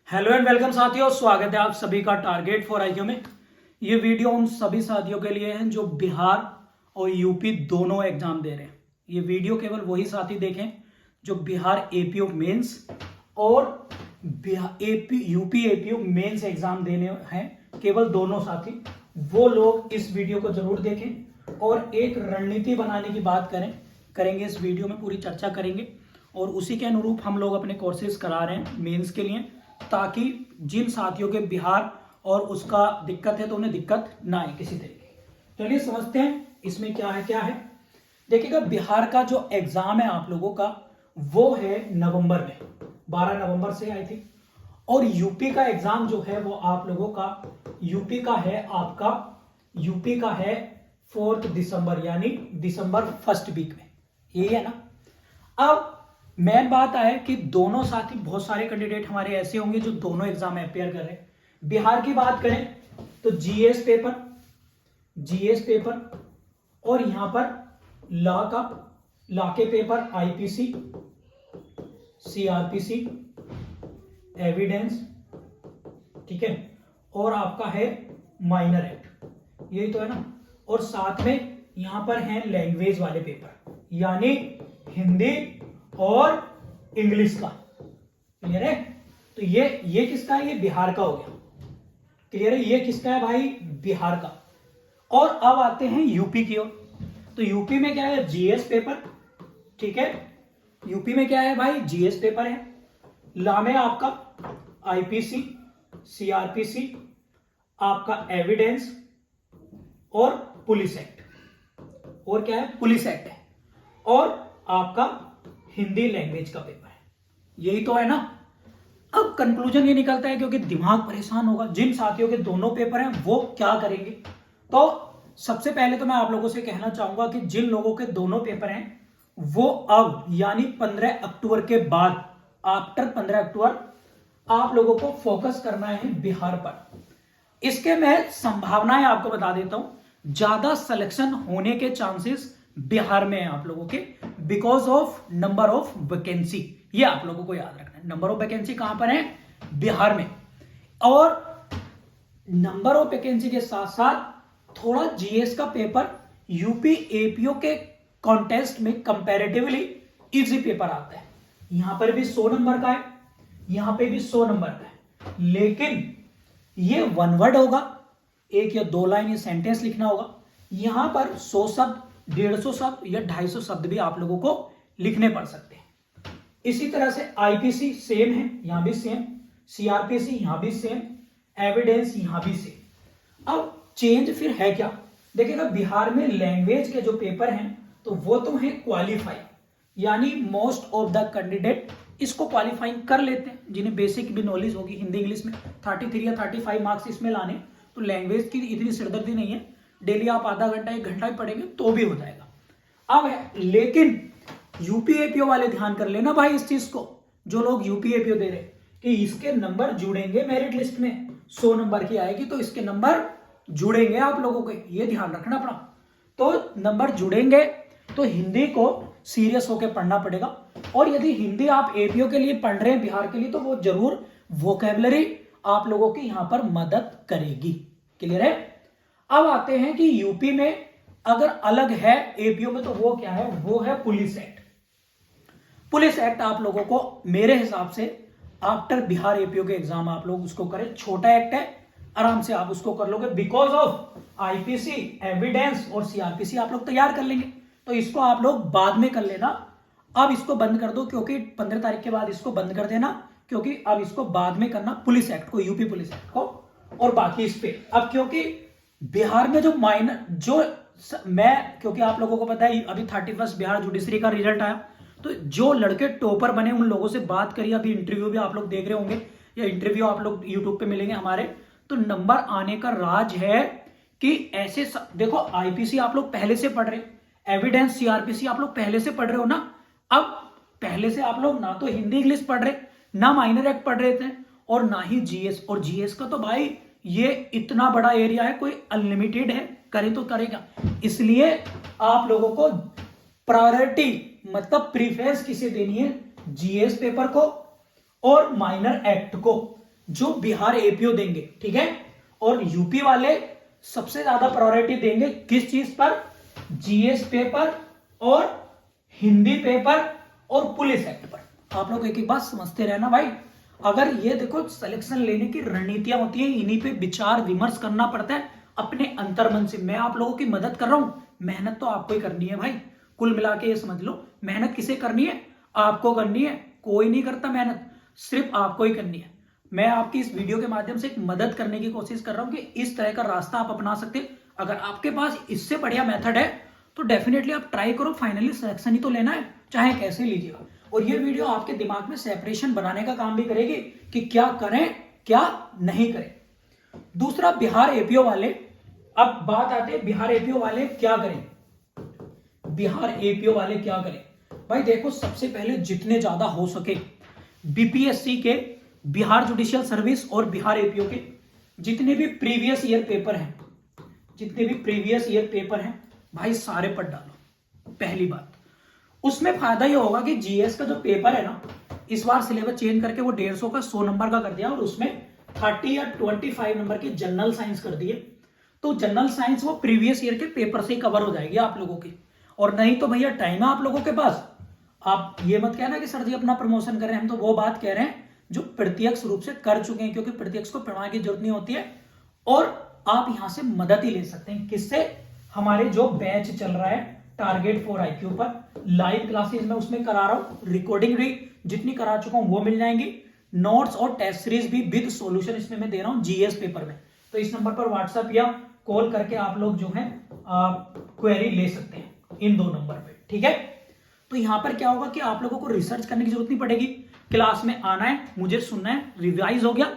Hello and welcome साथियों, स्वागत है आप सभी का टारगेट फॉर आईक्यू में। ये वीडियो उन सभी साथियों के लिए है जो बिहार और यूपी दोनों एग्जाम दे रहे हैं। ये वीडियो केवल वही साथी देखें जो बिहार एपीओ मेंस और यूपी एपीओ मेंस एग्जाम देने हैं। केवल दोनों साथी वो लोग इस वीडियो को जरूर देखें और एक रणनीति बनाने की बात करेंगे। इस वीडियो में पूरी चर्चा करेंगे और उसी के अनुरूप हम लोग अपने कोर्सेज करा रहे हैं मेंस के लिए, ताकि जिन साथियों के बिहार और उसका दिक्कत है तो उन्हें दिक्कत ना आए किसी तरीके। चलिए समझते हैं इसमें क्या है। देखिएगा, बिहार का जो एग्जाम है आप लोगों का वो है नवंबर में, 12 नवंबर से आई थी। और यूपी का एग्जाम जो है वो आप लोगों का यूपी का है 4 दिसंबर, यानी दिसंबर फर्स्ट वीक में। यही है ना। अब मेन बात है कि दोनों साथी, बहुत सारे कैंडिडेट हमारे ऐसे होंगे जो दोनों एग्जाम में अपेयर कर रहे हैं। बिहार की बात करें तो जीएस पेपर और यहां पर लॉ के पेपर, आईपीसी, सीआरपीसी, एविडेंस, ठीक है, और आपका है माइनर एक्ट, यही तो है ना। और साथ में यहां पर है लैंग्वेज वाले पेपर, यानी हिंदी और इंग्लिश का। क्लियर है। तो ये किसका है? ये बिहार का हो गया। क्लियर है। ये किसका है भाई? बिहार का। और अब आते हैं यूपी की ओर। तो यूपी में क्या है? जीएस पेपर, ठीक है। यूपी में क्या है भाई? जीएस पेपर है। लॉ में आपका आईपीसी, सीआरपीसी, आपका एविडेंस और पुलिस एक्ट। और क्या है? पुलिस एक्ट है। और आपका हिंदी लैंग्वेज का पेपर है। यही तो है ना। अब कंक्लूजन ये निकलता है, क्योंकि दिमाग परेशान होगा जिन साथियों के दोनों पेपर हैं वो क्या करेंगे। तो सबसे पहले तो मैं आप लोगों से कहना चाहूंगा कि जिन लोगों के दोनों पेपर हैं वो अब यानी 15 अक्टूबर के बाद, आफ्टर 15 अक्टूबर आप लोगों को फोकस करना है बिहार पर। इसके मैं संभावनाएं आपको बता देता हूं। ज्यादा सिलेक्शन होने के चांसेस बिहार में है आप लोगों के, because of number of vacancy. ये आप लोगों को याद रखना है, नंबर ऑफ वैकेंसी कहां पर है? बिहार में। और नंबर ऑफ वैकेंसी के साथ साथ थोड़ा जीएस का पेपर यूपी एपीओ के कॉन्टेस्ट में कंपैरेटिवली इजी पेपर आता है। यहां पर भी 100 नंबर का है, यहां पे भी 100 नंबर का है, लेकिन ये वन वर्ड होगा, एक या दो लाइन ये सेंटेंस लिखना होगा। यहां पर 100 शब्द, 150 शब्द या 250 शब्द भी आप लोगों को लिखने पड़ सकते हैं। इसी तरह से आईपीसी सेम है, यहां भी सेम, सीआरपीसी यहां भी सेम, एविडेंस यहां भी सेम। अब चेंज फिर है क्या? देखिएगा, बिहार में लैंग्वेज के जो पेपर हैं तो वो तो है क्वालिफाई, यानी मोस्ट ऑफ द कैंडिडेट इसको क्वालिफाइंग कर लेते हैं, जिन्हें बेसिक भी नॉलेज होगी हिंदी इंग्लिश में। 33 या 35 मार्क्स इसमें लाने, तो लैंग्वेज की इतनी सिरदर्दी नहीं है। डेली आप आधा घंटा 1 घंटा ही पढ़ेंगे तो भी हो जाएगा। अब है, लेकिन यूपी एपीओ वाले ध्यान कर लेना भाई इस चीज को, जो लोग यूपी एपीओ दे रहे कि इसके नंबर जुड़ेंगे मेरिट लिस्ट में। 100 नंबर की आएगी तो इसके नंबर जुड़ेंगे आप लोगों के, ये ध्यान रखना पड़ा। तो नंबर जुड़ेंगे तो हिंदी को सीरियस होकर पढ़ना पड़ेगा। और यदि हिंदी आप एपीओ के लिए पढ़ रहे हैं बिहार के लिए, तो वो जरूर वोकैबुलरी आप लोगों की यहां पर मदद करेगी। क्लियर है। अब आते हैं कि यूपी में अगर अलग है एपीओ में, तो वो क्या है? वो है पुलिस एक्ट। पुलिस एक्ट आप लोगों को मेरे हिसाब से आफ्टर बिहार एपीओ के एग्जाम आप लोग उसको करें। छोटा एक्ट है, आराम से आप उसको कर लोगे, बिकॉज ऑफ आईपीसी, एविडेंस और सीआरपीसी आप लोग तैयार कर लेंगे। तो इसको आप लोग बाद में कर लेना। अब इसको बंद कर दो, क्योंकि 15 तारीख के बाद इसको बंद कर देना, क्योंकि अब इसको बाद में करना, पुलिस एक्ट को, यूपी पुलिस एक्ट को। और बाकी इस पे अब, क्योंकि बिहार में जो क्योंकि आप लोगों को पता है अभी 31 बिहार जुडिशरी का रिजल्ट आया, तो जो लड़के टॉपर बने उन लोगों से बात करिए। अभी इंटरव्यू भी आप लोग देख रहे होंगे, या इंटरव्यू आप लोग यूट्यूब पे मिलेंगे हमारे। तो नंबर आने का राज है कि ऐसे देखो, आईपीसी आप लोग पहले से पढ़ रहे, एविडेंस, सीआरपीसी आप लोग पहले से पढ़ रहे हो ना। अब पहले से आप लोग ना तो हिंदी इंग्लिश पढ़ रहे, ना माइनर एक्ट पढ़ रहे थे, और ना ही जीएस। और जीएस का तो भाई ये इतना बड़ा एरिया है, कोई अनलिमिटेड है, करे तो करेगा। इसलिए आप लोगों को प्रायोरिटी, मतलब प्रीफरेंस किसे देनी है? जीएस पेपर को और माइनर एक्ट को। जो बिहार एपीओ देंगे, ठीक है। और यूपी वाले सबसे ज्यादा प्रायोरिटी देंगे किस चीज पर? जीएस पेपर और हिंदी पेपर और पुलिस एक्ट पर। आप लोग एक एक बात समझते रहना भाई। अगर ये देखो सिलेक्शन लेने की रणनीतियां होती है, इन्हीं पे विचार विमर्श करना पड़ता है अपने अंतर्मन से। मैं आप लोगों की मदद कर रहा हूं, मेहनत तो आपको ही करनी है भाई। कुल मिला के ये समझ लो, मेहनत किसे करनी है? आपको करनी है। कोई नहीं करता मेहनत, सिर्फ आपको ही करनी है। मैं आपकी इस वीडियो के माध्यम से एक मदद करने की कोशिश कर रहा हूं कि इस तरह का रास्ता आप अपना सकते हैं। अगर आपके पास इससे बढ़िया मेथड है तो डेफिनेटली आप ट्राई करो। फाइनली सिलेक्शन ही तो लेना है, चाहे कैसे लीजिएगा। और ये वीडियो आपके दिमाग में सेपरेशन बनाने का काम भी करेगी कि क्या करें क्या नहीं करें। दूसरा, बिहार एपीओ वाले, अब बात आते हैं बिहार एपीओ वाले क्या करें। बिहार एपीओ वाले क्या करें भाई? देखो, सबसे पहले जितने ज्यादा हो सके बीपीएससी के, बिहार जुडिशियल सर्विस और बिहार एपीओ के जितने भी प्रीवियस ईयर पेपर हैं, जितने भी प्रीवियस ईयर पेपर हैं भाई, सारे पढ़ डालो। पहली बात, उसमें फायदा ये होगा कि जीएस का जो पेपर है ना, इस बार सिलेबस चेंज करके वो 150 का 100 नंबर का कर दिया और उसमें 30 या 25 नंबर की जनरल साइंस कर दिए। तो जनरल साइंस वो प्रीवियस ईयर के पेपर से ही कवर हो जाएगी आप लोगों की। और नहीं तो भैया टाइम है आप लोगों के पास। आप ये मत कहना कि सर जी अपना प्रमोशन कर रहे हैं, हम तो वो बात कह रहे हैं जो प्रत्यक्ष रूप से कर चुके हैं, क्योंकि प्रत्यक्ष को पढ़ाने की जरूरत नहीं होती है। और आप यहां से मदद ही ले सकते हैं। किससे? हमारे जो बैच चल रहा है टारगेट फॉर आईक्यू पर, लाइव क्लासेस में उसमें करा रहा हूं, रिकॉर्डिंग भी जितनी करा चुका हूं वो मिल जाएंगी, नोट्स और टेस्ट सीरीज भी विद सॉल्यूशन इसमें मैं दे रहा हूं जीएस पेपर में। तो इस नंबर पर व्हाट्सएप या कॉल करके आप लोग जो है क्वेरी ले सकते हैं इन 2 नंबर पे, ठीक है। तो यहां पर क्या होगा कि आप लोगों को रिसर्च करने की जरूरत नहीं पड़ेगी। क्लास में आना है, मुझे सुनना है, रिवाइज हो गया,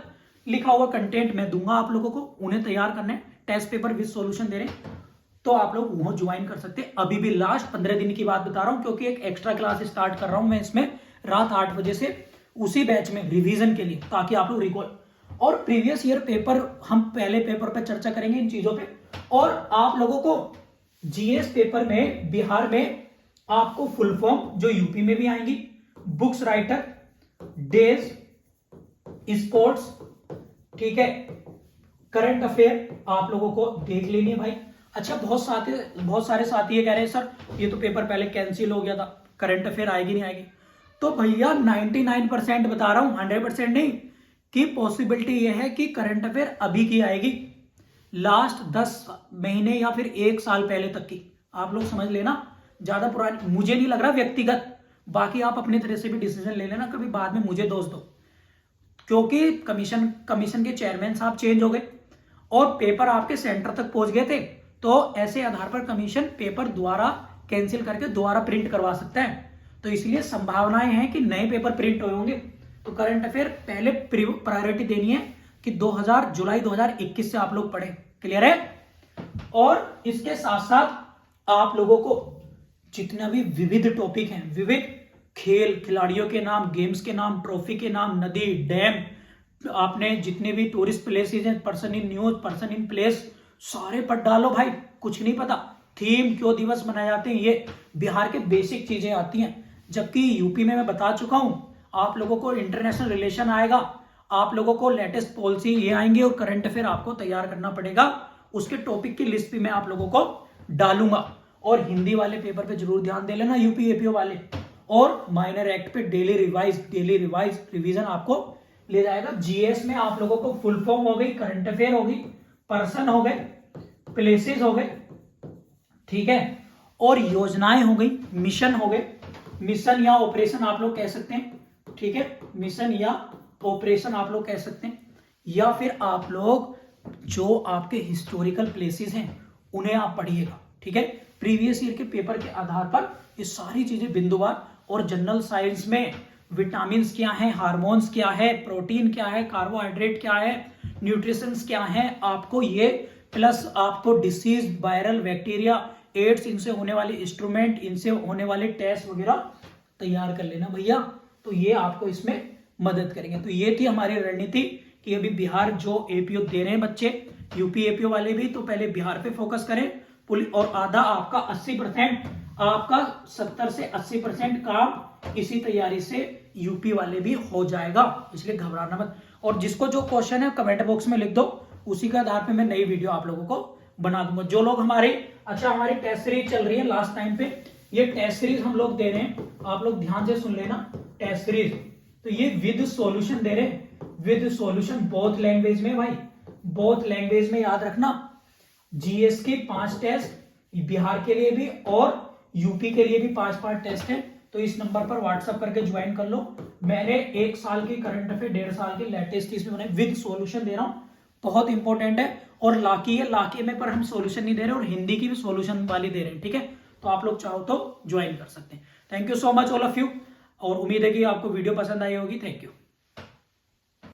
लिखा हुआ कंटेंट मैं दूंगा आप लोगों को, उन्हें तैयार करना है, टेस्ट पेपर विद सॉल्यूशन दे रहे हैं, तो आप लोग वो ज्वाइन कर सकते हैं। अभी भी लास्ट 15 दिन की बात बता रहा हूं, क्योंकि एक एक्स्ट्रा क्लास स्टार्ट कर रहा हूं मैं इसमें रात 8 बजे से, उसी बैच में रिवीजन के लिए, ताकि आप लोग रिकॉल और प्रीवियस ईयर पेपर, हम पहले पेपर पर चर्चा करेंगे इन चीजों पे। और आप लोगों को जीएस पेपर में बिहार में आपको फुल फॉर्म जो यूपी में भी आएंगी, बुक्स राइटर, डेज, स्पोर्ट्स, ठीक है, करंट अफेयर आप लोगों को देख लेनी है भाई। अच्छा, बहुत सारे साथी ये कह रहे हैं सर ये तो पेपर पहले कैंसिल हो गया था, करंट अफेयर आएगी नहीं आएगी। तो भैया 99% बता रहा हूं, 100% नहीं, कि पॉसिबिलिटी ये है कि करंट अफेयर अभी की आएगी, लास्ट 10 महीने या फिर 1 साल पहले तक की। आप लोग समझ लेना, ज्यादा पुरानी मुझे नहीं लग रहा व्यक्तिगत, बाकी आप अपनी तरह से भी डिसीजन ले लेना, कभी बाद में मुझे दोष दो। क्योंकि कमीशन के चेयरमैन साहब चेंज हो गए और पेपर आपके सेंटर तक पहुंच गए थे, तो ऐसे आधार पर कमीशन पेपर दोबारा कैंसिल करके दोबारा प्रिंट करवा सकता है। तो इसलिए संभावनाएं हैं कि नए पेपर प्रिंट हुए होंगे। तो करंट अफेयर पहले प्रायोरिटी देनी है कि जुलाई 2021 से आप लोग पढ़ें। क्लियर है? और इसके साथ साथ आप लोगों को जितना भी विविध टॉपिक हैं, विविध खेल, खिलाड़ियों के नाम, गेम्स के नाम, ट्रॉफी के नाम, नदी, डैम, आपने जितने भी टूरिस्ट प्लेसेस हैं, person in news, person in place, सारे पढ़ डालो भाई। कुछ नहीं पता थीम क्यों दिवस मनाए जाते हैं, ये बिहार के बेसिक चीजें आती हैं। जबकि यूपी में मैं बता चुका हूं, आप लोगों को इंटरनेशनल रिलेशन आएगा, आप लोगों को लेटेस्ट पॉलिसी ये आएंगे और करंट अफेयर आपको तैयार करना पड़ेगा। उसके टॉपिक की लिस्ट भी मैं आप लोगों को डालूंगा। और हिंदी वाले पेपर पे जरूर ध्यान दे लेना, यूपी एपीओ वाले। और माइनर एक्ट पे डेली रिवाइज रिवीजन आपको ले जाएगा। जीएस में आप लोगों को फुल फॉर्म हो गई, करंट अफेयर हो गई, पर्सन हो गए, प्लेसेस हो गए, ठीक है, और योजनाएं हो गई, मिशन हो गए, मिशन या ऑपरेशन आप लोग कह सकते हैं, ठीक है, मिशन या ऑपरेशन आप लोग कह सकते हैं। या फिर आप लोग जो आपके हिस्टोरिकल प्लेसेस हैं उन्हें आप पढ़िएगा, ठीक है। प्रीवियस ईयर के पेपर के आधार पर ये सारी चीजें बिंदुवार। और जनरल साइंस में विटामिन क्या है, हार्मोन्स क्या है, प्रोटीन क्या है, कार्बोहाइड्रेट क्या है, न्यूट्रिशंस क्या है, आपको ये प्लस आपको डिसीज, वायरल, बैक्टीरिया, एड्स, इनसे होने वाले इंस्ट्रूमेंट, इनसे होने वाले टेस्ट वगैरह तैयार कर लेना भैया। तो ये आपको इसमें मदद करेंगे। तो ये थी हमारी रणनीति कि अभी बिहार जो एपीओ दे रहे हैं बच्चे, यूपी एपीओ वाले भी, तो पहले बिहार पे फोकस करें। और आधा आपका 80%, आपका 70 से 80% काम इसी तैयारी से यूपी वाले भी हो जाएगा, इसलिए घबराना मत। और जिसको जो क्वेश्चन है कमेंट बॉक्स में लिख दो, उसी के आधार पे मैं नई वीडियो आप लोगों को बना दूंगा। जो लोग हमारी टेस्ट सीरीज चल रही है लास्ट टाइम पे, ये टेस्ट सीरीज हम लोग दे रहे हैं, आप लोग ध्यान से सुन लेना। टेस्ट सीरीज तो ये विद सॉल्यूशन दे रहे हैं, विद सॉल्यूशन बोथ लैंग्वेज में भाई, बोथ लैंग्वेज में। याद रखना जीएस के 5 टेस्ट, बिहार के लिए भी और यूपी के लिए भी 5 टेस्ट है। तो इस नंबर पर व्हाट्सएप करके ज्वाइन कर लो। मैंने 1 साल की करंट अफेयर, 1.5 साल के लेटेस्ट इसमें बनाए, विद सॉल्यूशन दे रहा हूं, बहुत इंपॉर्टेंट है। और लाकी है, लाकी में पर हम सॉल्यूशन नहीं दे रहे और हिंदी की भी सॉल्यूशन वाली दे रहे हैं, ठीक है। तो आप लोग चाहो तो ज्वाइन कर सकते हैं। Thank you so much all of you, और उम्मीद है कि आपको वीडियो पसंद आई होगी। Thank you.